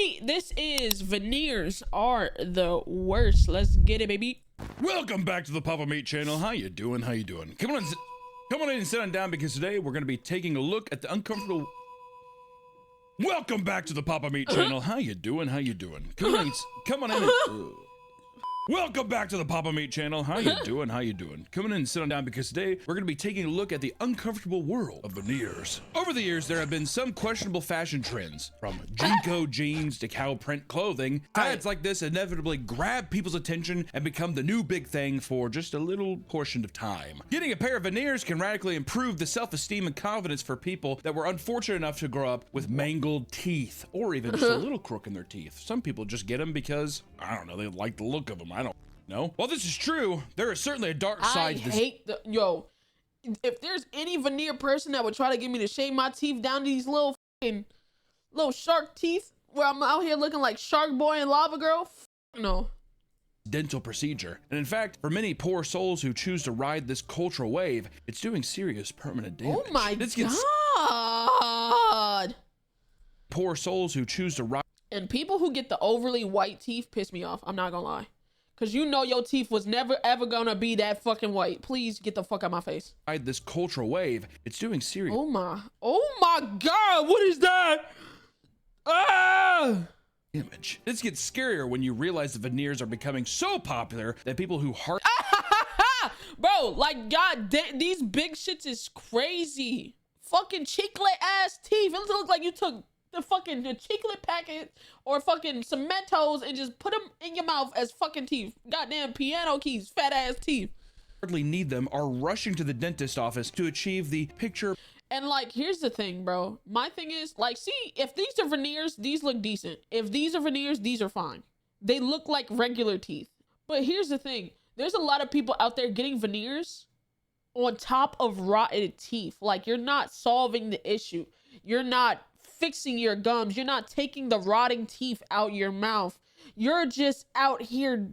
baby. This is Veneers are the worst. Let's get it, baby. Welcome back to the Papa Meat channel. How you doing? How you doing? Come on in and sit on down because today we're going to be taking a look at the uncomfortable. Welcome back to the Papa Meat channel. How you doing? How you doing? Come on in. Welcome back to the Papa Meat channel. How you doing? How you doing? Come on in and sit on down because today we're going to be taking a look at the uncomfortable world of veneers. Over the years, there have been some questionable fashion trends, from Jinko jeans to cow print clothing. Fads like this inevitably grab people's attention and become the new big thing for just a little portion of time. Getting a pair of veneers can radically improve the self-esteem and confidence for people that were unfortunate enough to grow up with mangled teeth or even just a little crook in their teeth. Some people just get them because, I don't know, they like the look of them. I don't know. While this is true, there is certainly a dark side to this. If there's any veneer person that would try to get me to shave my teeth down to these little shark teeth, where I'm out here looking like Shark Boy and Lava Girl, no. Dental procedure. And in fact, for many poor souls who choose to ride this cultural wave, it's doing serious permanent damage. Oh my God. Poor souls who choose to ride. And people who get the overly white teeth piss me off. I'm not gonna lie. Cause you know your teeth was never ever gonna be that fucking white. Please get the fuck out my face. Ride this cultural wave. It's doing serious. Oh my God, what is that? Image. This gets scarier when you realize the veneers are becoming so popular that people who Bro, like God damn, these big shits is crazy. Fucking cheeklet ass teeth. It looks like you took the cheeklet packet or fucking Cementos and just put them in your mouth as fucking teeth. Goddamn piano keys, fat ass teeth. Hardly need them are rushing to the dentist office to achieve the picture. And like, here's the thing, bro. My thing is, like, see, if these are veneers, these look decent. If these are veneers, these are fine. They look like regular teeth. But here's the thing. There's a lot of people out there getting veneers on top of rotted teeth. Like, you're not solving the issue. You're not fixing your gums. You're not taking the rotting teeth out your mouth. You're just out here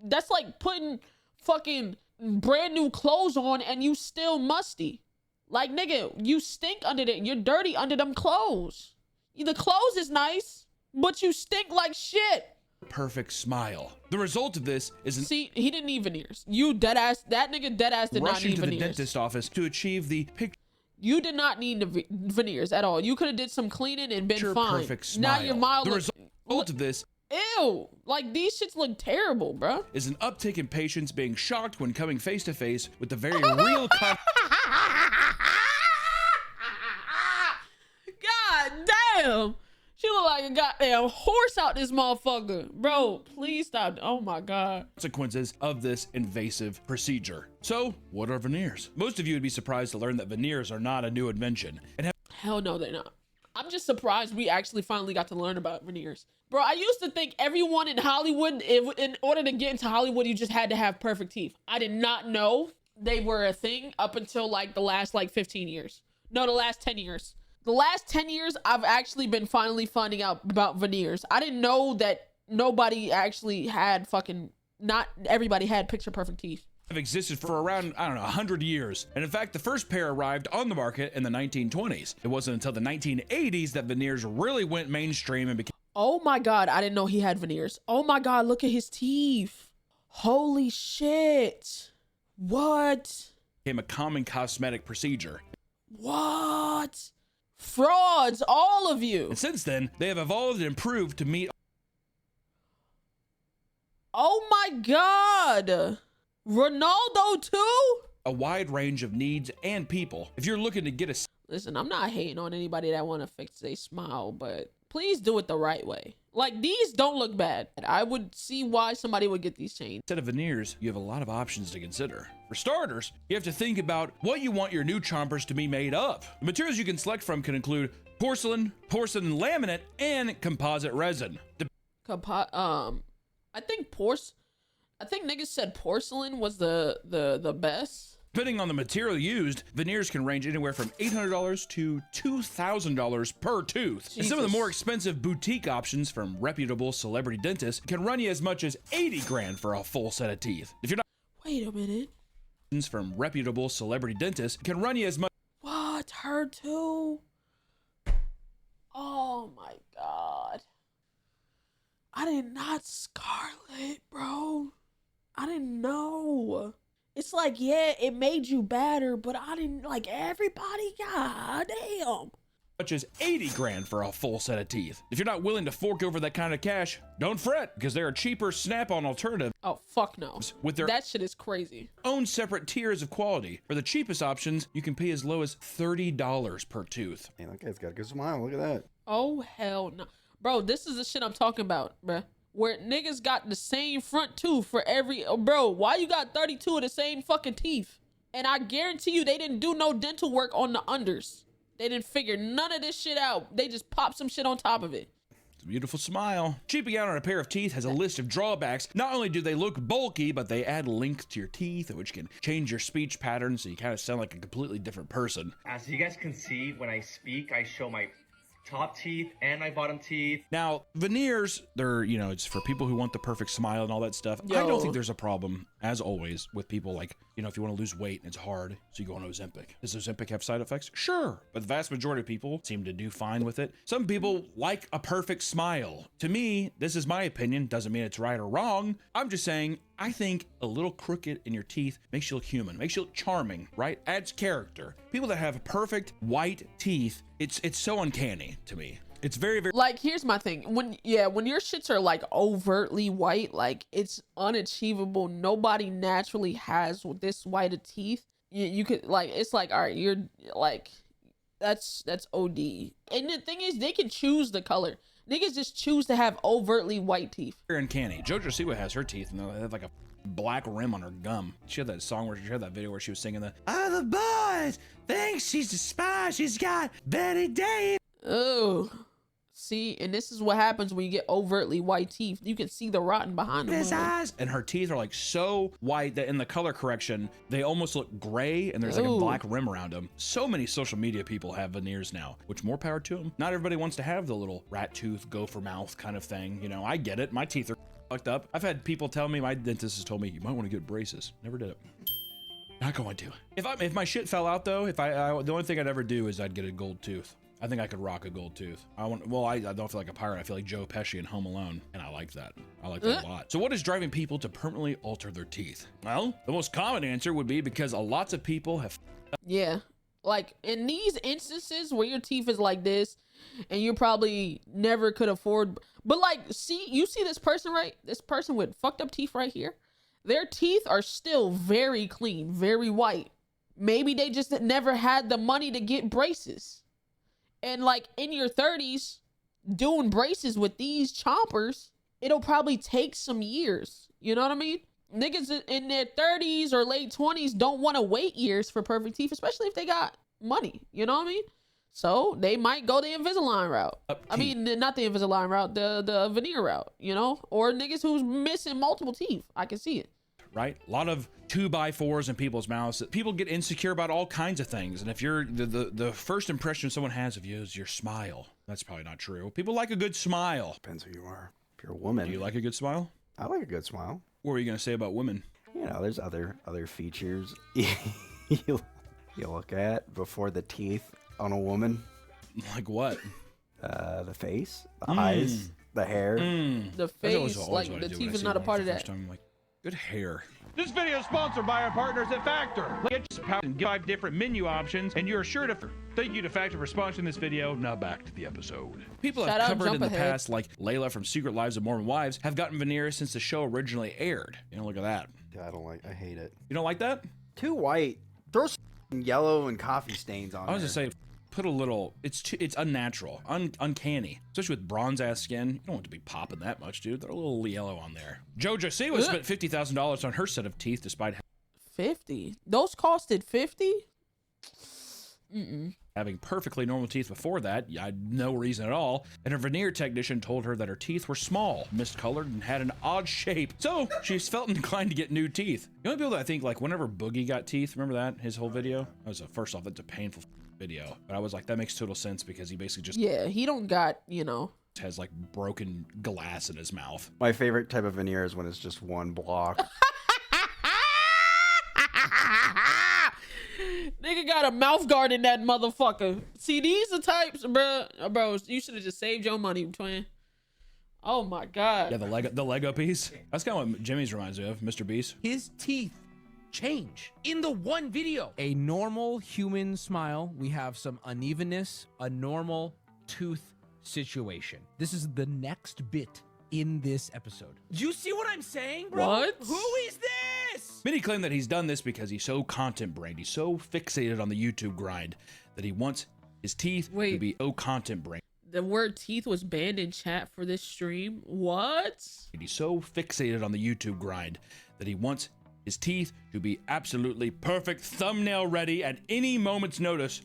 that's like putting fucking brand new clothes on and you still musty. Like, nigga, you stink under it. You're dirty under them clothes. The clothes is nice, but you stink like shit. Perfect smile. The result of this is See, he didn't need veneers. That nigga dead ass did not need veneers. Rushing to the dentist office to achieve the picture. You did not need the veneers at all. You could have did some cleaning and been fine. Perfect smile. Now your mild. The result of this. Ew. Like, these shits look terrible, bro. Is an uptick in patients being shocked when coming face to face with the very real God damn. She look like a goddamn horse out this motherfucker. Bro, please stop. Oh my God. Consequences of this invasive procedure. So, what are veneers? Most of you would be surprised to learn that veneers are not a new invention. Hell no, they're not. I'm just surprised we actually finally got to learn about veneers. Bro, I used to think everyone in Hollywood, in order to get into Hollywood, you just had to have perfect teeth. I did not know they were a thing up until like the last 15 years. No, the last 10 years. The last 10 years, I've actually been finally finding out about veneers. I didn't know that nobody actually had not everybody had picture perfect teeth. Have existed for around, 100 years. And in fact, the first pair arrived on the market in the 1920s. It wasn't until the 1980s that veneers really went mainstream and became. Oh my God, I didn't know he had veneers. Oh my God, look at his teeth. Holy shit. What? Became a common cosmetic procedure. What? Frauds, all of you. And since then, they have evolved and improved to meet. Oh my God. Ronaldo too? A wide range of needs and people. If you're looking to get a. Listen, I'm not hating on anybody that want to fix their smile, but please do it the right way. Like, these don't look bad. I would see why somebody would get these changed. Instead of veneers, you have a lot of options to consider. For starters, you have to think about what you want your new chompers to be made of. The materials you can select from can include porcelain laminate, and composite resin. I think niggas said porcelain was the best. Depending on the material used, veneers can range anywhere from $800 to $2,000 per tooth. Jesus. And some of the more expensive boutique options from reputable celebrity dentists can run you as much as 80 grand for a full set of teeth. If you're not. Wait a minute. From reputable celebrity dentists can run you as much. What? Her too? Oh my God. got scarlet, bro. I didn't know. It's like, yeah, it made you better, but I didn't, like, everybody, god damn. Much as 80 grand for a full set of teeth. If you're not willing to fork over that kind of cash, don't fret, because there are cheaper snap-on alternatives. Oh, fuck no. With their that shit is crazy. Own separate tiers of quality. For the cheapest options, you can pay as low as $30 per tooth. Hey, that guy's got a good smile. Look at that. Oh, hell no. Bro, this is the shit I'm talking about, bruh. Where niggas got the same front tooth for every... bro, why you got 32 of the same fucking teeth? And I guarantee you they didn't do no dental work on the unders. They didn't figure none of this shit out. They just popped some shit on top of it. It's a beautiful smile. Cheaping out on a pair of teeth has a list of drawbacks. Not only do they look bulky, but they add links to your teeth, which can change your speech pattern so you kind of sound like a completely different person. As you guys can see, when I speak, I show my top teeth and my bottom teeth. Now, veneers, they're, you know, it's for people who want the perfect smile and all that stuff. I don't think there's a problem, as always, with people like, you know, if you want to lose weight and it's hard, so you go on Ozempic. Does Ozempic have side effects? Sure. But the vast majority of people seem to do fine with it. Some people like a perfect smile. To me, this is my opinion. Doesn't mean it's right or wrong. I'm just saying, I think a little crooked in your teeth makes you look human, makes you look charming, right? Adds character. People that have perfect white teeth, it's so uncanny to me. It's very, very... Like, here's my thing. When your shits are, like, overtly white, like, it's unachievable. Nobody naturally has this white of teeth. You could, like, it's like, all right, you're, like, that's OD. And the thing is, they can choose the color. Niggas just choose to have overtly white teeth. Uncanny. JoJo Siwa has her teeth, and they have, like, a black rim on her gum. She had that song where she had that video where she was singing the, "Oh, the boys think she's a spy. She's got Betty Davis." Oh. See, and this is what happens when you get overtly white teeth. You can see the rotten behind them. His eyes. And her teeth are like so white that in the color correction, they almost look gray and there's like a black rim around them. So many social media people have veneers now, which more power to them. Not everybody wants to have the little rat tooth, gopher mouth kind of thing. You know, I get it. My teeth are fucked up. I've had people tell me, my dentist has told me, you might want to get braces. Never did it. Not going to. If my shit fell out though, the only thing I'd ever do is I'd get a gold tooth. I think I could rock a gold tooth. I don't feel like a pirate. I feel like Joe Pesci in Home Alone, and I like that. I like that a lot. So what is driving people to permanently alter their teeth? Well, the most common answer would be because lots of people have... Yeah, like in these instances where your teeth is like this, and you probably never could afford... But like, you see this person, right? This person with fucked up teeth right here. Their teeth are still very clean, very white. Maybe they just never had the money to get braces. And like in your 30s, doing braces with these chompers, it'll probably take some years. You know what I mean? Niggas in their 30s or late 20s don't want to wait years for perfect teeth, especially if they got money. You know what I mean? So they might go the Invisalign route. I mean, not the Invisalign route, the veneer route, you know? Or niggas who's missing multiple teeth. I can see it. Right? A lot of 2x4s in people's mouths. People get insecure about all kinds of things. And if you're the first impression someone has of you is your smile, that's probably not true. People like a good smile. Depends who you are. If you're a woman. Do you like a good smile? I like a good smile. What were you going to say about women? You know, there's other features you look at before the teeth on a woman. Like what? The face, the eyes, the hair. The face, like the teeth is not a part of that. I'm like, good hair. This video is sponsored by our partners at Factor. Get your power and 5 different menu options, and you're sure to... Thank you to Factor for sponsoring this video. Now back to the episode. People have covered in the past, like Layla from Secret Lives of Mormon Wives, have gotten veneers since the show originally aired. You know, look at that. Yeah, I hate it. You don't like that? Too white. Throw some yellow and coffee stains on I was just saying, put a little, it's unnatural, uncanny, especially with bronze ass skin. You don't want to be popping that much, dude. Throw a little yellow on there. JoJo Siwa spent $50,000 on her set of teeth despite 50. Those costed 50. having perfectly normal teeth before that. I had no reason at all. And her veneer technician told her that her teeth were small, miscolored, and had an odd shape. So she felt inclined to get new teeth. The only people that I think, like, whenever Boogie got teeth, remember that? His whole video? That was first off, that's a painful video. But I was like, that makes total sense because he basically just... Yeah, he don't got, you know... has like broken glass in his mouth. My favorite type of veneer is when it's just one block. Nigga got a mouth guard in that motherfucker. See, these are types, bro. You should have just saved your money, twin. Oh my God. Yeah, the Lego piece. That's kind of what Jimmy's reminds me of, Mr. Beast. His teeth change in the one video. A normal human smile, we have some unevenness, a normal tooth situation. This is the next bit in this episode. Do you see what I'm saying, bro? What? Who is this? Many claim that he's done this because he's so content brained. He's so fixated on the YouTube grind that he wants his teeth to Wait. be so content brained. The word teeth was banned in chat for this stream. What? He's so fixated on the YouTube grind that he wants his teeth to be absolutely perfect, thumbnail ready at any moment's notice.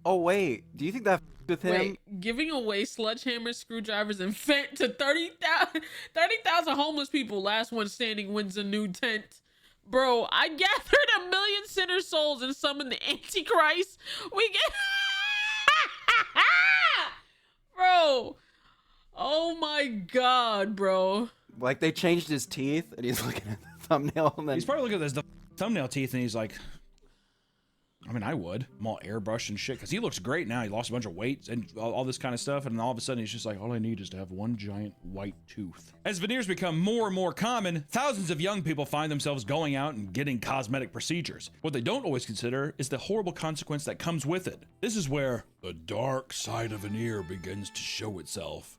Oh wait, do you think that with him? Wait, giving away sledgehammers, screwdrivers, and Fent to 30,000 homeless people. Last one standing wins a new tent. Bro, I gathered 1 million sinner souls and summoned the Antichrist. We get... Bro. Oh my God, bro. Like they changed his teeth, and he's looking at the thumbnail, and then He's probably looking at the thumbnail teeth and he's like, I mean, I would. I'm all airbrushed and shit because he looks great now. He lost a bunch of weight and all this kind of stuff. And all of a sudden, he's just like, all I need is to have one giant white tooth. As veneers become more and more common, thousands of young people find themselves going out and getting cosmetic procedures. What they don't always consider is the horrible consequence that comes with it. This is where the dark side of veneer begins to show itself.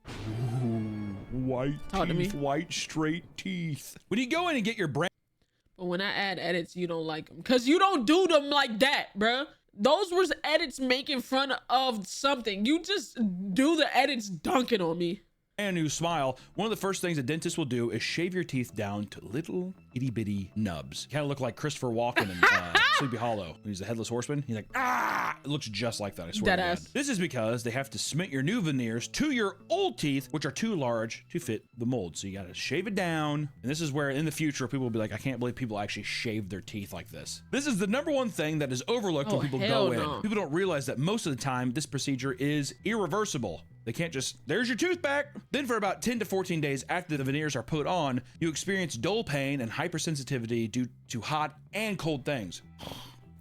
Ooh, white Talk to me. teeth, white straight teeth. When you go in and get your brand But when I add edits, you don't like them. Because you don't do them like that, bruh. Those were edits making fun of something. You just do the edits dunking on me. brand new smile, one of the first things a dentist will do is shave your teeth down to little itty bitty nubs. Kind of look like Christopher Walken in Sleepy Hollow. He's the headless horseman. He's like, ah! It looks just like that, I swear to God. Deadass. This is because they have to cement your new veneers to your old teeth, which are too large to fit the mold. So you gotta shave it down. And this is where in the future, people will be like, I can't believe people actually shave their teeth like this. This is the #1 thing that is overlooked when people hell go in. no. People don't realize that most of the time, this procedure is irreversible. They can't just, there's your tooth back. Then for about 10 to 14 days after the veneers are put on, you experience dull pain and hypersensitivity due to hot and cold things.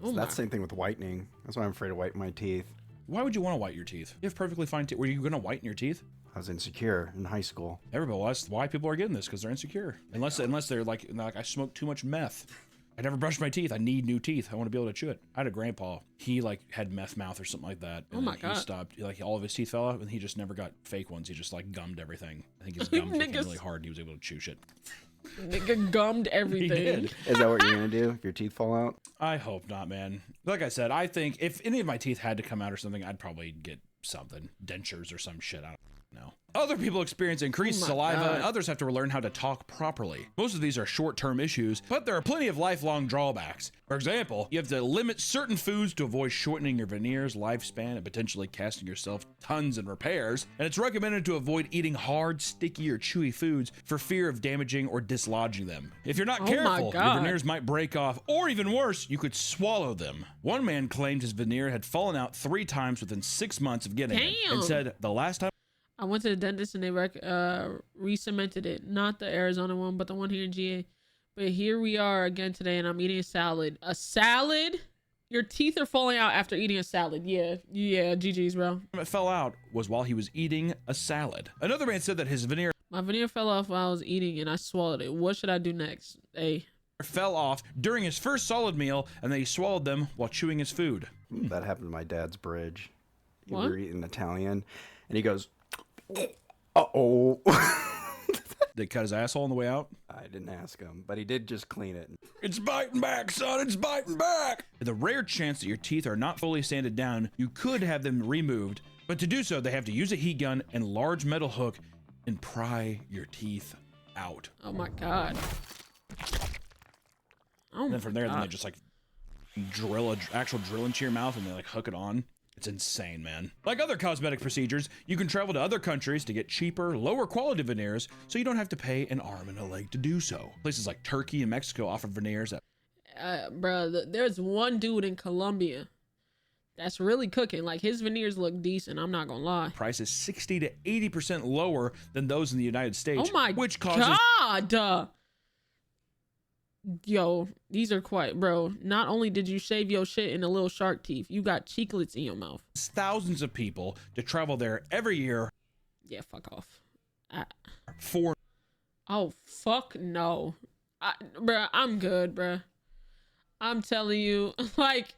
Oh That's the same thing with whitening. That's why I'm afraid to whiten my teeth. Why would you want to whiten your teeth? You have perfectly fine teeth. Were you going to whiten your teeth? I was insecure in high school. Everybody, well, that's why people are getting this, because they're insecure. Unless they're like I smoked too much meth. I never brushed my teeth. I need new teeth. I want to be able to chew it. I had a grandpa. He like had meth mouth or something like that. And Oh my he God. stopped. Like all of his teeth fell out, and he just never got fake ones. He just like gummed everything. I think his gums became Niggas. really hard, and he was able to chew shit. Nigga gummed He everything. did. Is that what you're gonna do if your teeth fall out? I hope not, man. Like I said, I think if any of my teeth had to come out or something, I'd probably get something, dentures or some shit. I don't know. Other people experience increased Oh my saliva, God. and others have to learn how to talk properly. Most of these are short-term issues, but there are plenty of lifelong drawbacks. For example, you have to limit certain foods to avoid shortening your veneers lifespan and potentially costing yourself tons in repairs. And it's recommended to avoid eating hard, sticky, or chewy foods for fear of damaging or dislodging them. If you're not Oh my careful, your God. veneers might break off, or even worse, you could swallow them. One man claimed his veneer had fallen out 3 times within 6 months of getting it, and Damn. said the last time I went to the dentist and they re-cemented it. Not the Arizona one, but the one here in GA. But here we are again today and I'm eating a salad. A salad? Your teeth are falling out after eating a salad. Yeah, GG's, bro. it fell out was while he was eating a salad. Another man said that his veneer My veneer fell off while I was eating and I swallowed it. What should I do next? Hey. fell off during his first solid meal, and then he swallowed them while chewing his food. That happened to my dad's bridge. We What? were eating Italian, and he goes, "Uh-oh." They cut his asshole on the way out. I didn't ask him, but he did just clean it. It's biting back, son. It's biting back. The rare chance that your teeth are not fully sanded down, you could have them removed, but to do so, they have to use a heat gun and large metal hook and pry your teeth out. Oh my God. Oh And my then from there, then they God. just like drill a actual drill into your mouth and they like hook it on. It's insane, man. Like other cosmetic procedures, you can travel to other countries to get cheaper, lower quality veneers, so you don't have to pay an arm and a leg to do so. Places like Turkey and Mexico offer veneers at There's one dude in Colombia that's really cooking. Like his veneers look decent. I'm not gonna lie. prices 60 to 80% lower than those in the United States, Oh my which causes God. Yo, these are quite, bro. Not only did you shave your shit in the little shark teeth, you got cheeklets in your mouth. thousands of people to travel there every year. Yeah, fuck off. For Oh, fuck no. Bruh, I'm good, bruh. I'm telling you, like,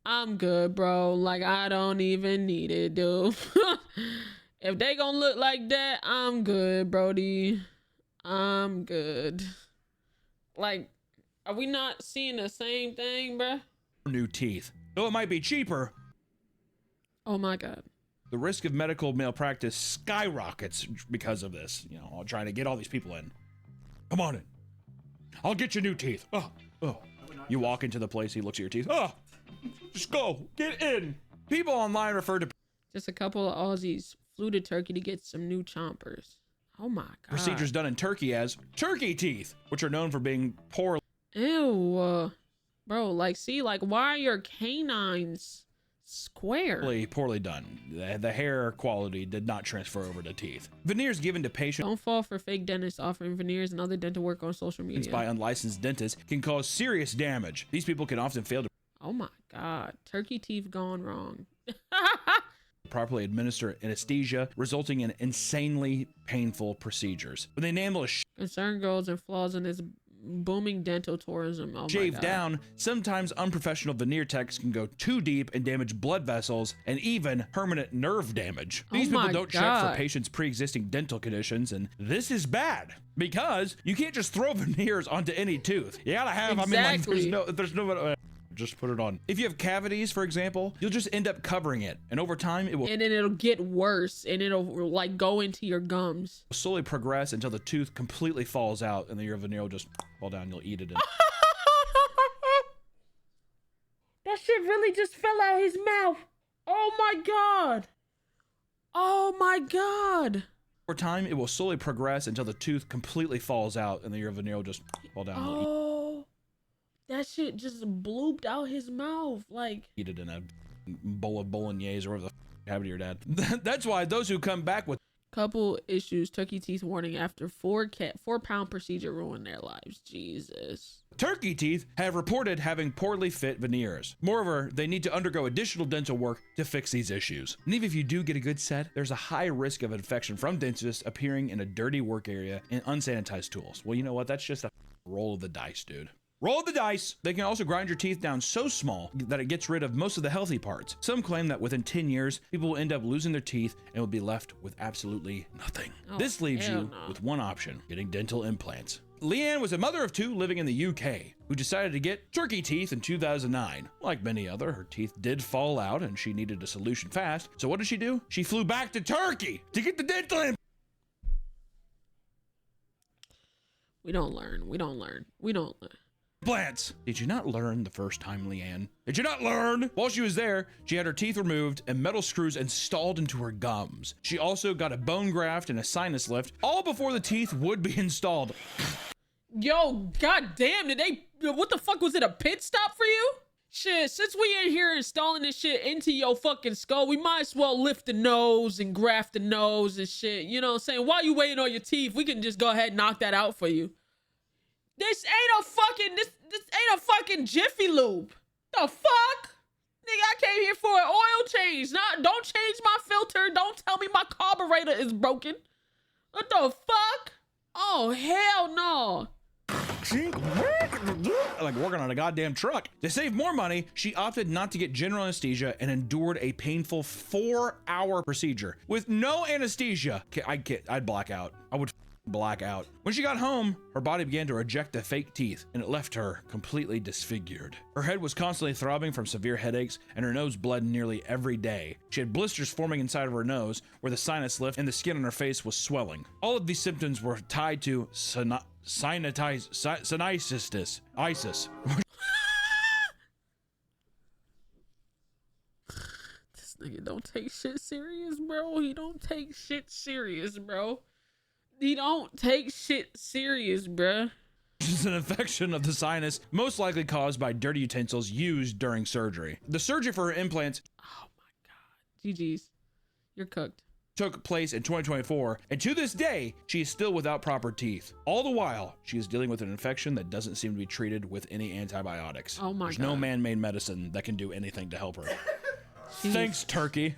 I'm good, bro. Like, I don't even need it, dude. If they gonna look like that, I'm good, Brody. I'm good. Like, are we not seeing the same thing, bruh? new teeth. Though it might be cheaper, Oh my God. the risk of medical malpractice skyrockets because of this. You know, I'll try to get all these people in. Come on in. I'll get you new teeth. Oh. You walk into the place, he looks at your teeth. Oh, just go, get in. People online refer to Just a couple of Aussies flew to Turkey to get some new chompers. Oh my God. procedures done in Turkey as turkey teeth, which are known for being poorly Ew. Bro, like, see, like, why are your canines square? poorly done. The hair quality did not transfer over to teeth. Veneers given to patients Don't fall for fake dentists offering veneers and other dental work on social media. by unlicensed dentists can cause serious damage. These people can often fail to Oh my God. Turkey teeth gone wrong. properly administer anesthesia, resulting in insanely painful procedures. When they enamel a Concern goes and flaws in this booming dental tourism. Oh my shave God. down, sometimes unprofessional veneer techs can go too deep and damage blood vessels and even permanent nerve damage. These people my don't check God. for patients' pre-existing dental conditions, and this is bad because you can't just throw veneers onto any tooth. You gotta have, Exactly. there's no, just put it on. If you have cavities, for example, you'll just end up covering it, and over time it will And then it'll get worse and it'll like go into your gums. slowly progress until the tooth completely falls out, and then your veneer will just fall down. You'll eat it. That shit really just fell out his mouth. Oh my God. Oh my God. Over time, it will slowly progress until the tooth completely falls out, and then your veneer will just fall down. You'll Oh, that shit just blooped out his mouth. Like, eat it in a bowl of bolognese or whatever the have to your dad. That's why those who come back with couple issues, turkey teeth warning after 4-pound procedure ruined their lives. Jesus. turkey teeth have reported having poorly fit veneers. Moreover, they need to undergo additional dental work to fix these issues. And even if you do get a good set, there's a high risk of infection from dentists appearing in a dirty work area and unsanitized tools. Well, you know what? That's just a roll of the dice, dude. Roll the dice. They can also grind your teeth down so small that it gets rid of most of the healthy parts. Some claim that within 10 years, people will end up losing their teeth and will be left with absolutely nothing. Oh, This leaves hell you no. with one option, getting dental implants. Leanne was a mother of two living in the UK who decided to get turkey teeth in 2009. Like many other, her teeth did fall out and she needed a solution fast. So what did she do? She flew back to Turkey to get the dental implants. We don't learn. Did you not learn the first time, Leanne? Did you not learn? While she was there, she had her teeth removed and metal screws installed into her gums. She also got a bone graft and a sinus lift, all before the teeth would be installed. Yo, goddamn, what the fuck, was it a pit stop for you? Shit, since we in here installing this shit into your fucking skull, we might as well lift the nose and graft the nose and shit. You know what I'm saying? While you waiting on your teeth, we can just go ahead and knock that out for you. This ain't a fucking Jiffy Lube. The fuck? Nigga, I came here for an oil change. Don't change my filter. Don't tell me my carburetor is broken. What the fuck? Oh, hell no. Like working on a goddamn truck. To save more money, she opted not to get general anesthesia and endured a painful 4-hour procedure. With no anesthesia, I'd black out. I would black out. When she got home, her body began to reject the fake teeth, and it left her completely disfigured. Her head was constantly throbbing from severe headaches, and her nose bled nearly every day. She had blisters forming inside of her nose, where the sinus lift and the skin on her face was swelling. All of these symptoms were tied to sinusitis. This nigga don't take shit serious, bro. He don't take shit serious, bro. He don't take shit serious, bruh. This is an infection of the sinus, most likely caused by dirty utensils used during surgery. The surgery for her implants Oh my God. GG's. You're cooked. took place in 2024, and to this day, she is still without proper teeth. All the while, she is dealing with an infection that doesn't seem to be treated with any antibiotics. Oh my There's God. no man-made medicine that can do anything to help her. Jeez. Thanks, Turkey.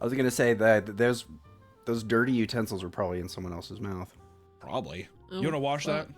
was gonna say that those dirty utensils were probably in someone else's mouth. Probably. Oh, You want to wash fuck. that?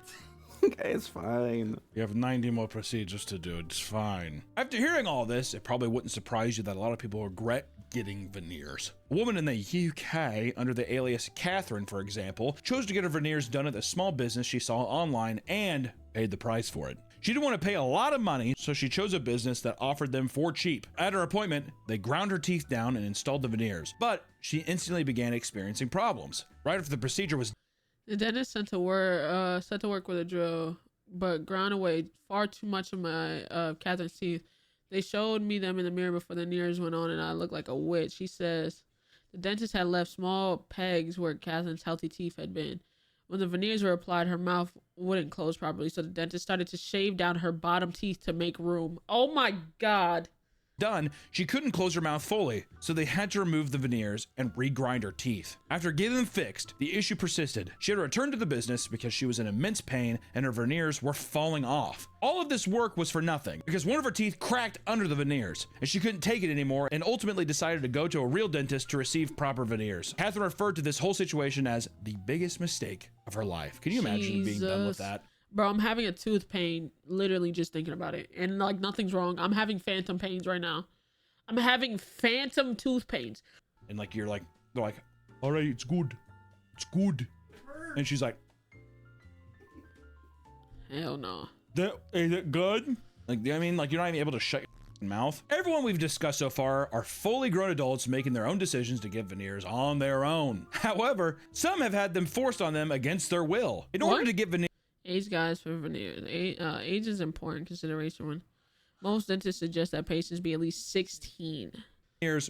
Okay, it's fine. You have 90 more procedures to do. It's fine. After hearing all this, it probably wouldn't surprise you that a lot of people regret getting veneers. A woman in the UK, under the alias Catherine, for example, chose to get her veneers done at a small business she saw online and paid the price for it. She didn't want to pay a lot of money, so she chose a business that offered them for cheap. At her appointment, they ground her teeth down and installed the veneers, but she instantly began experiencing problems. Right after the procedure was The dentist sent to work with a drill, but ground away far too much of my Catherine's teeth. They showed me them in the mirror before the veneers went on, and I looked like a witch. She says the dentist had left small pegs where Catherine's healthy teeth had been. When the veneers were applied, her mouth wouldn't close properly, so the dentist started to shave down her bottom teeth to make room. Oh my God. done, she couldn't close her mouth fully, so they had to remove the veneers and regrind her teeth. After getting them fixed, the issue persisted. She had to return to the business because she was in immense pain and her veneers were falling off. All of this work was for nothing because one of her teeth cracked under the veneers and she couldn't take it anymore and ultimately decided to go to a real dentist to receive proper veneers. Catherine referred to this whole situation as the biggest mistake of her life. Can you imagine being done with that? Bro, I'm having a tooth pain literally just thinking about it. And like nothing's wrong. I'm having phantom pains right now. I'm having phantom tooth pains. And like they're like, all right, it's good. It's good. And she's like, hell no. Is it good? Like, I mean, like you're not even able to shut your mouth. Everyone we've discussed so far are fully grown adults making their own decisions to get veneers on their own. However, some have had them forced on them against their will. In order to get veneers, Age guides for veneers. Age is an important consideration when most dentists suggest that patients be at least 16.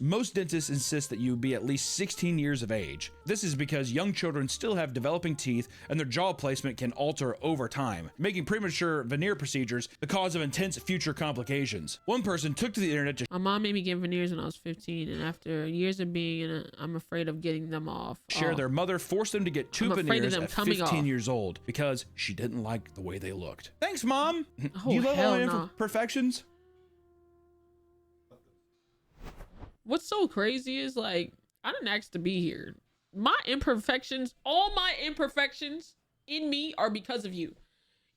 most dentists insist that you be at least 16 years of age. This is because young children still have developing teeth and their jaw placement can alter over time, making premature veneer procedures the cause of intense future complications. One person took to the internet to My mom made me get veneers when I was 15, and after years of being in it, I'm afraid of getting them off. share their mother forced them to get two I'm afraid of veneers them at coming 15 off. years old because she didn't like the way they looked. Thanks, Mom. Oh, you love hell all my no. imperfections? What's so crazy is like, I didn't ask to be here. My imperfections, all my imperfections in me are because of you.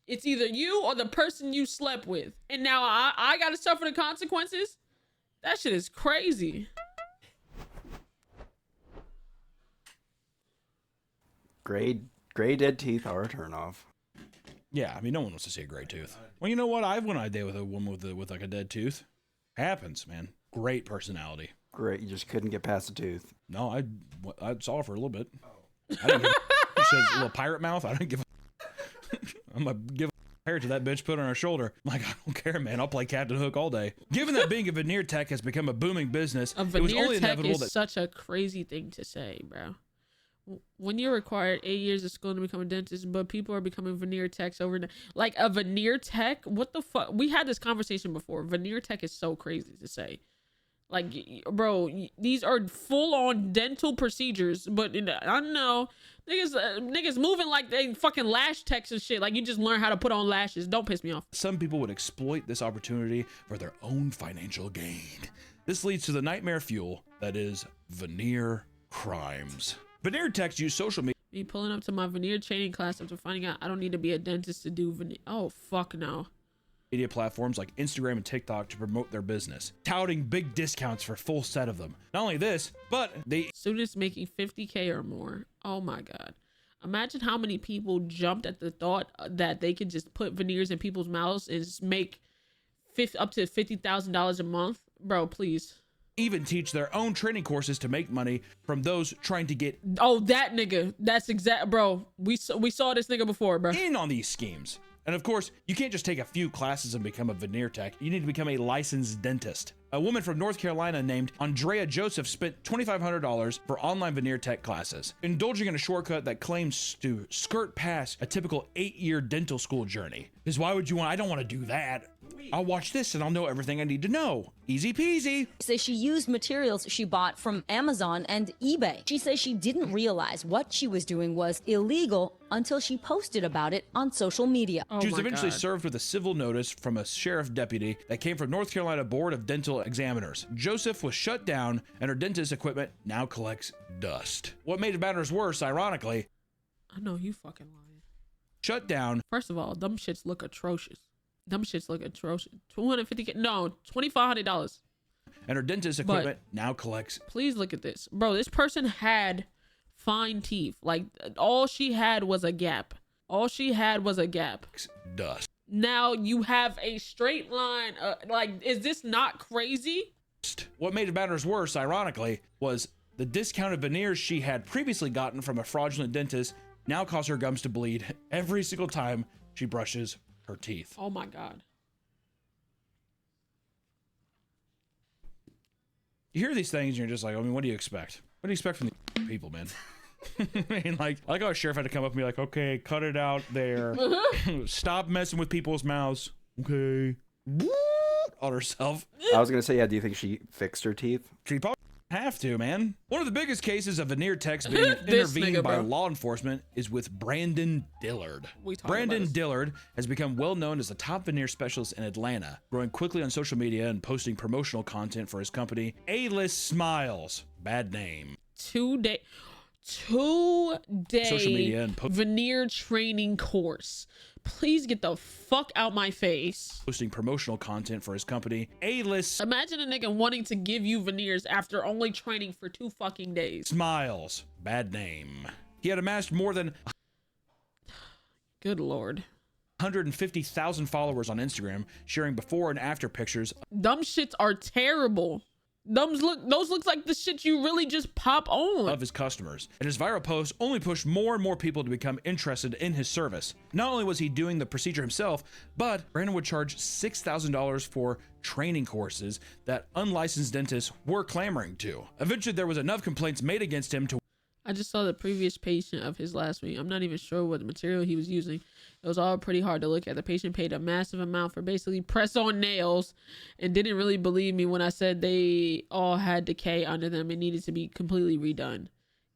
It's either you or the person you slept with. And now I gotta suffer the consequences? That shit is crazy. Gray dead teeth are a turnoff. Yeah, I mean, no one wants to see a gray tooth. Well, you know what? I've went on a date with a woman with like a dead tooth. Happens, man. Great personality. Great, you just couldn't get past a tooth. No, I saw her for a little bit. I didn't give a, she had a little pirate mouth. I didn't give a I'm gonna give a hair to that bitch, put it on her shoulder. I'm like, I don't care, man. I'll play Captain Hook all day. Given that being a veneer tech has become a booming business, A it was veneer only tech inevitable is that such a crazy thing to say, bro. When you're required 8 years of school to become a dentist, but people are becoming veneer techs overnight. Like a veneer tech? What the fuck? We had this conversation before. Veneer tech is so crazy to say. Like, bro, these are full-on dental procedures, but I don't know. Niggas moving like they fucking lash techs and shit. Like, you just learn how to put on lashes. Don't piss me off. some people would exploit this opportunity for their own financial gain. This leads to the nightmare fuel that is veneer crimes. Veneer techs use social media Me pulling up to my veneer training class after finding out I don't need to be a dentist to do veneer. Oh, fuck no. platforms like Instagram and TikTok to promote their business, touting big discounts for a full set of them. Not only this, but they Students making 50K or more. Oh my God. Imagine how many people jumped at the thought that they could just put veneers in people's mouths and make up to $50,000 a month. Bro, please. even teach their own training courses to make money from those trying to get Oh, that nigga. That's exact, bro. We saw this nigga before, bro. in on these schemes. And of course, you can't just take a few classes and become a veneer tech. You need to become a licensed dentist. A woman from North Carolina named Andrea Joseph spent $2,500 for online veneer tech classes, indulging in a shortcut that claims to skirt past a typical 8-year dental school journey. Because why would you want? I don't want to do that. I'll watch this and I'll know everything I need to know. Easy peasy. Says she used materials she bought from Amazon and eBay. She says she didn't realize what she was doing was illegal until she posted about it on social media. Oh She was my eventually God. served with a civil notice from a sheriff deputy that came from North Carolina Board of Dental Examiners. Joseph was shut down and her dentist equipment now collects dust. What made matters worse, ironically, I know you fucking lying. shut down. First of all, them shits look atrocious. Them shits look atrocious. $250, And her dentist equipment now collects please look at this. Bro, this person had fine teeth. Like, all she had was a gap. All she had was a gap. dust. Now you have a straight line. Like, is this not crazy? What made matters worse, ironically, was the discounted veneers she had previously gotten from a fraudulent dentist now cause her gums to bleed every single time she brushes her teeth. Oh my God. You hear these things and you're just like, I mean, what do you expect? What do you expect from these people, man? I mean, like how a sheriff had to come up and be like, okay, cut it out there. Stop messing with people's mouths. Okay. On herself. I was gonna say, yeah. Do you think she fixed her teeth? She probably have to, man. One of the biggest cases of veneer techs being This intervened nigga, by bro. law enforcement is with Brandon Dillard. We talked Brandon about this. Dillard has become well known as a top veneer specialist in Atlanta, growing quickly on social media and posting promotional content for his company, A-List Smiles. Bad name. 2 day Social media and veneer training course. Please get the fuck out my face. posting promotional content for his company, A-List Imagine a nigga wanting to give you veneers after only training for 2 fucking days. Smiles. Bad name. He had amassed more than Good Lord. 150,000 followers on Instagram, sharing before and after pictures Dumb shits are terrible. Those looks like the shit you really just pop on. of his customers, and his viral posts only pushed more and more people to become interested in his service. Not only was he doing the procedure himself, but Brandon would charge $6,000 for training courses that unlicensed dentists were clamoring to. Eventually, there was enough complaints made against him to I just saw the previous patient of his last week. I'm not even sure what material he was using. It was all pretty hard to look at. The patient paid a massive amount for basically press-on nails and didn't really believe me when I said they all had decay under them and needed to be completely redone.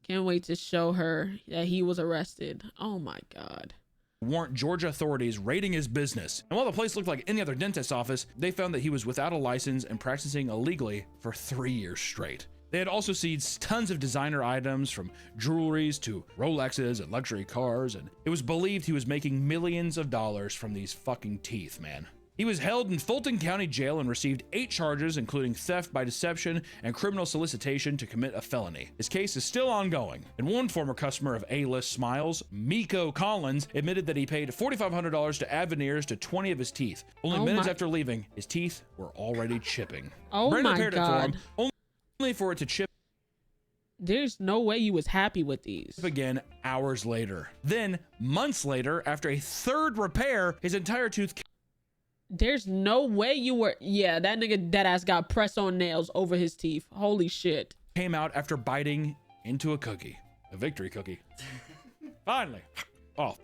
Can't wait to show her that he was arrested. Oh my God. warrant Georgia authorities raiding his business. And while the place looked like any other dentist's office, they found that he was without a license and practicing illegally for 3 years straight. They had also seized tons of designer items, from jewelries to Rolexes and luxury cars, and it was believed he was making millions of dollars from these fucking teeth, man. He was held in Fulton County Jail and received 8 charges, including theft by deception and criminal solicitation to commit a felony. His case is still ongoing, and one former customer of A-List Smiles, Miko Collins, admitted that he paid $4,500 to add veneers to 20 of his teeth. Only minutes after leaving, his teeth were already chipping. Oh Brandon my repaired it God. for him, only for it to chip There's no way you was happy with these. again hours later. Then, months later, after a third repair, his entire tooth There's no way you were. Yeah, that nigga deadass got press on nails over his teeth. Holy shit. came out after biting into a cookie. A victory cookie. Finally. Oh.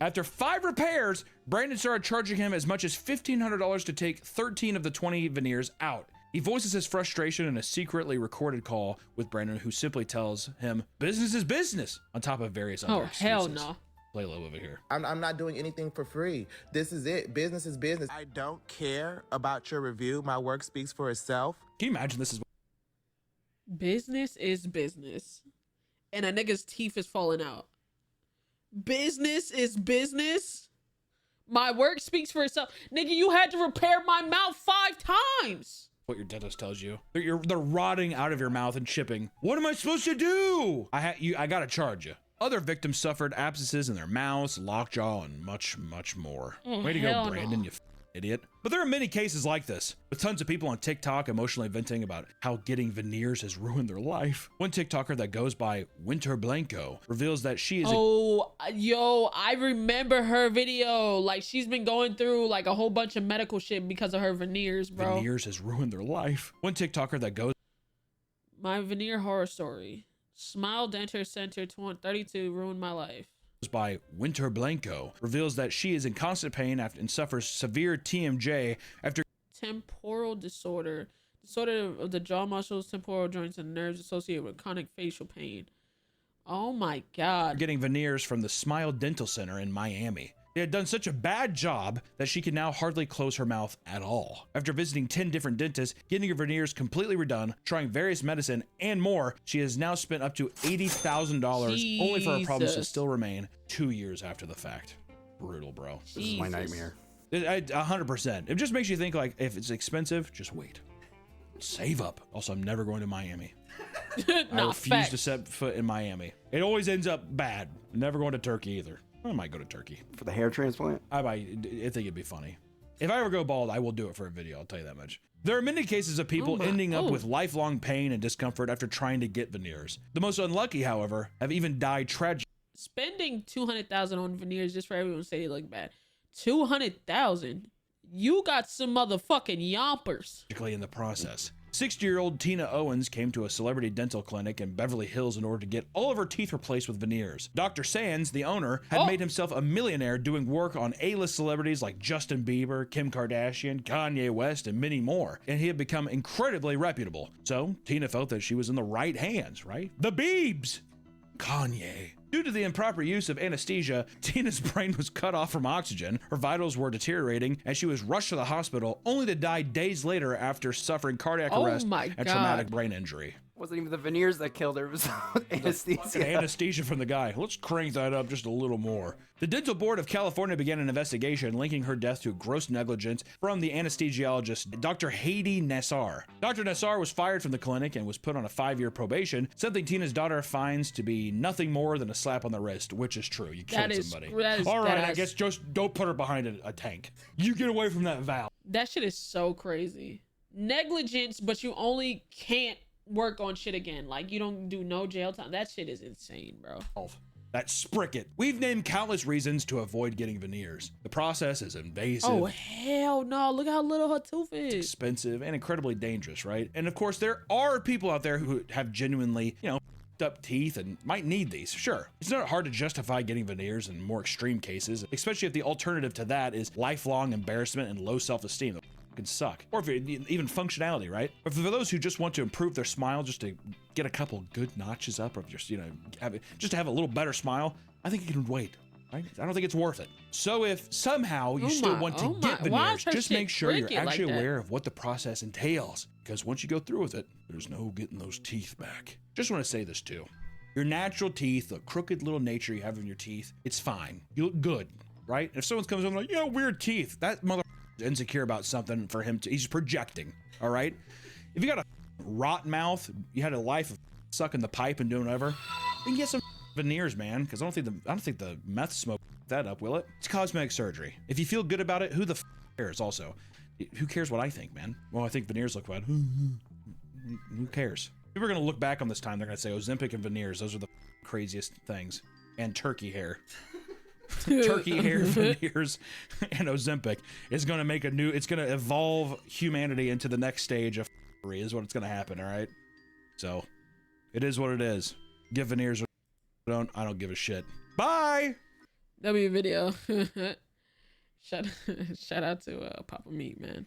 After 5 repairs, Brandon started charging him as much as $1,500 to take 13 of the 20 veneers out. He voices his frustration in a secretly recorded call with Brandon, who simply tells him, business is business, on top of various other Oh, hell excuses. no. Play low over here. I'm not doing anything for free. This is it. Business is business. I don't care about your review. My work speaks for itself. Can you imagine this is Business is business. And a nigga's teeth is falling out. Business is business. My work speaks for itself. Nigga, you had to repair my mouth 5 times. what your dentist tells you? They're rotting out of your mouth and chipping. What am I supposed to do? I gotta charge you. Other victims suffered abscesses in their mouths, lockjaw, and much, much more. Oh, Way to go, hell Brandon, no. you idiot. But there are many cases like this, with tons of people on TikTok emotionally venting about how getting veneers has ruined their life. One TikToker that goes by Winter Blanco reveals that she is Yo, I remember her video. Like, she's been going through like a whole bunch of medical shit because of her veneers, bro. veneers has ruined their life. One TikToker that goes My veneer horror story. Smile Dental Center 32 ruined my life. by Winter Blanco reveals that she is in constant pain and suffers severe TMJ after Temporal disorder of the jaw muscles, temporal joints, and nerves associated with chronic facial pain. Oh my God. getting veneers from the Smile Dental Center in Miami. They had done such a bad job that she could now hardly close her mouth at all. After visiting 10 different dentists, getting her veneers completely redone, trying various medicine, and more, she has now spent up to $80,000 only for her problems to still remain 2 years after the fact. Brutal, bro. This is my nightmare. 100%. It just makes you think, like, if it's expensive, just wait. Save up. Also, I'm never going to Miami. I refuse to set foot in Miami. It always ends up bad. Never going to Turkey either. I might go to Turkey. For the hair transplant? I think it'd be funny. If I ever go bald, I will do it for a video. I'll tell you that much. There are many cases of people ending up with lifelong pain and discomfort after trying to get veneers. The most unlucky, however, have even died tragically. Spending $200,000 on veneers just for everyone to say they look bad. $200,000. You got some motherfucking yompers. In the process. 60-year-old Tina Owens came to a celebrity dental clinic in Beverly Hills in order to get all of her teeth replaced with veneers. Dr. Sands, the owner, had made himself a millionaire doing work on A-list celebrities like Justin Bieber, Kim Kardashian, Kanye West, and many more, and he had become incredibly reputable. So Tina felt that she was in the right hands, right? The Biebs! Kanye. Due to the improper use of anesthesia, Tina's brain was cut off from oxygen, her vitals were deteriorating, and she was rushed to the hospital only to die days later after suffering cardiac arrest and traumatic brain injury. Wasn't even the veneers that killed her. It was anesthesia. Anesthesia from the guy. Let's crank that up just a little more. The Dental Board of California began an investigation linking her death to gross negligence from the anesthesiologist, Dr. Hadi Nassar. Dr. Nassar was fired from the clinic and was put on a 5-year probation, something Tina's daughter finds to be nothing more than a slap on the wrist, which is true. You killed somebody. All right, I guess just don't put her behind a tank. You get away from that valve. That shit is so crazy. Negligence, but you only can't work on shit again. Like, you don't do no jail time. That shit is insane, bro. That spricket. We've named countless reasons to avoid getting veneers. The process is invasive. Oh, hell no. Look how little her tooth is. It's expensive and incredibly dangerous, right? And of course, there are people out there who have genuinely, up teeth and might need these. Sure, it's not hard to justify getting veneers in more extreme cases, especially if the alternative to that is lifelong embarrassment and low self-esteem. Can suck, or if even functionality, right? Or for those who just want to improve their smile, just to get a couple good notches up, or just just to have a little better smile, I think you can wait, right? I don't think it's worth it. So if somehow you still want to get veneers, just make sure you're actually aware of what the process entails, because once you go through with it, there's no getting those teeth back. Just want to say this too: your natural teeth, the crooked little nature you have in your teeth, it's fine. You look good, right? And if someone comes in like, weird teeth, that mother insecure about something for him to, he's projecting. All right, if you got a rot mouth, you had a life of sucking the pipe and doing whatever, then get some veneers, man, because I don't think the meth smoke that up, will it? It's cosmetic surgery. If you feel good about it, who the cares? Also, who cares what I think, man? Well, I think veneers look bad. Who cares? People are gonna look back on this time, they're gonna say Ozempic and veneers, those are the craziest things. And turkey hair. Turkey hair, veneers, and Ozempic is going to make it's going to evolve humanity into the next stage of is what it's going to happen, all right? So, it is what it is. Give veneers or I don't give a shit. Bye! That'll be a video. Shout out to Papa Meat, man.